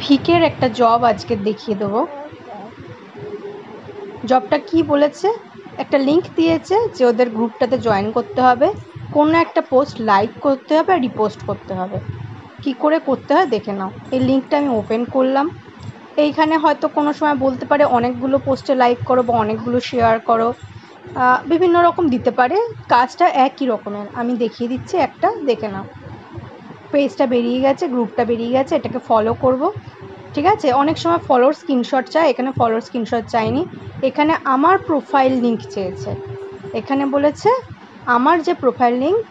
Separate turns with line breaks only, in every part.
ভিকের একটা জব আজকে দেখিয়ে দেবো। জবটা কি বলেছে, একটা লিঙ্ক দিয়েছে যে ওদের গ্রুপটাতে জয়েন করতে হবে, কোনো একটা পোস্ট লাইক করতে হবে আর রিপোস্ট করতে হবে। কি করে করতে হয় দেখে নাও। এই লিঙ্কটা আমি ওপেন করলাম। এইখানে হয়তো কোনো সময় বলতে পারে অনেকগুলো পোস্টে লাইক করো বা অনেকগুলো শেয়ার করো, বিভিন্ন রকম দিতে পারে। কাজটা একই রকমের, আমি দেখিয়ে দিচ্ছি একটা, দেখে নাও। পেজটা বেরিয়ে গেছে, গ্রুপটা বেরিয়ে গেছে, এটাকে ফলো করব। ঠিক আছে, অনেক সময় ফলোর স্ক্রিনশট চায়, এখানে ফলোর স্ক্রিনশট চাইনি, এখানে আমার প্রোফাইল লিঙ্ক চেয়েছে। এখানে বলেছে আমার যে প্রোফাইল লিঙ্ক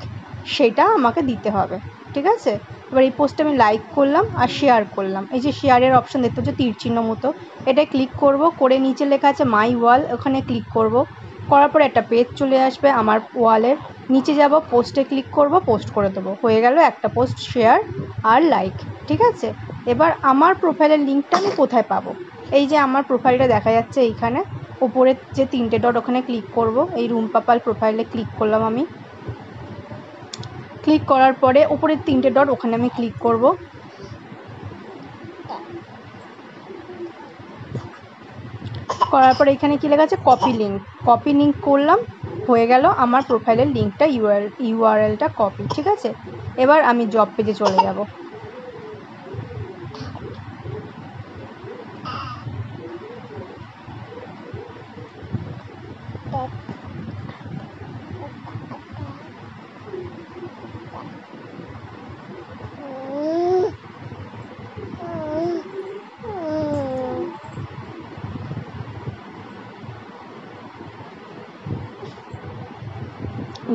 সেটা আমাকে দিতে হবে। ঠিক আছে, এবার এই পোস্টটা আমি লাইক করলাম আর শেয়ার করলাম। এই যে শেয়ারের অপশান দেখতে হচ্ছে তীর চিহ্ন মতো, এটাই ক্লিক করব, করে নিচে লেখা আছে মাই ওয়াল, ওখানে ক্লিক করব। করার পরে একটা পেজ চলে আসবে আমার ওয়ালের, নিচে যাব, পোস্টে ক্লিক করব, পোস্ট করে দেবো। হয়ে গেল একটা পোস্ট শেয়ার আর লাইক। ঠিক আছে, এবার আমার প্রোফাইলের লিঙ্কটা আমি কোথায় পাবো? এই যে আমার প্রোফাইলটা দেখা যাচ্ছে এইখানে উপরে যে 3টে ডট, ওখানে ক্লিক করব। এই রুম্পা পাল প্রোফাইলে ক্লিক করলাম আমি। ক্লিক করার পরে উপরে 3টে ডট, ওখানে আমি ক্লিক করব। করার পরে এখানে কি লেখা আছে কপি লিঙ্ক, কপি লিঙ্ক করলাম। হয়ে গেল আমার প্রোফাইলের লিঙ্কটা, ইউআরএলটা কপি। ঠিক আছে, এবার আমি জব পেজে চলে যাব।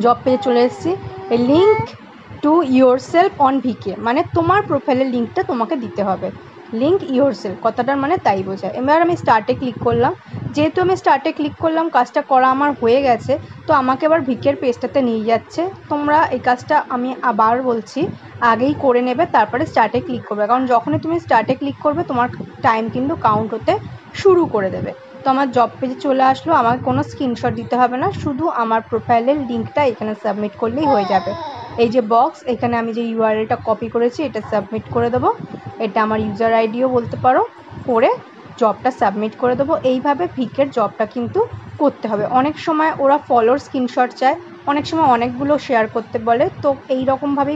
জব পেজে চলে এসেছি। এই link to your self on V K, মানে তোমার প্রোফাইলের লিঙ্কটা তোমাকে দিতে হবে। লিঙ্ক ইয়োর সেলফ কথাটার মানে তাই বোঝায়। এবার আমি স্টার্টে ক্লিক করলাম। যেহেতু আমি স্টার্টে ক্লিক করলাম, কাজটা করা আমার হয়ে গেছে, তো আমাকে এবার ভিকের পেজটাতে নিয়ে যাচ্ছে। তোমরা এই কাজটা আমি আবার বলছি, আগেই করে নেবে, তারপরে স্টার্টে ক্লিক করবে, কারণ যখনই তুমি স্টার্টে ক্লিক করবে তোমার টাইম কিন্তু কাউন্ট হতে শুরু করে দেবে। তো আমার জব পেজে চলে আসলো, আমাকে কোনো স্ক্রিনশট দিতে হবে না, শুধু আমার প্রোফাইলের লিঙ্কটা এখানে সাবমিট করলেই হয়ে যাবে। এই যে বক্স, এখানে আমি যে ইউআরএলটা কপি করেছি এটা সাবমিট করে দেবো। এটা আমার ইউজার আইডিও বলতে পারো, করে জবটা সাবমিট করে দেবো। এইভাবে ভিকের জবটা কিন্তু করতে হবে। অনেক সময় ওরা ফলোর স্ক্রিনশট চায়, অনেক সময় অনেকগুলো শেয়ার করতে বলে, তো এই রকমভাবেই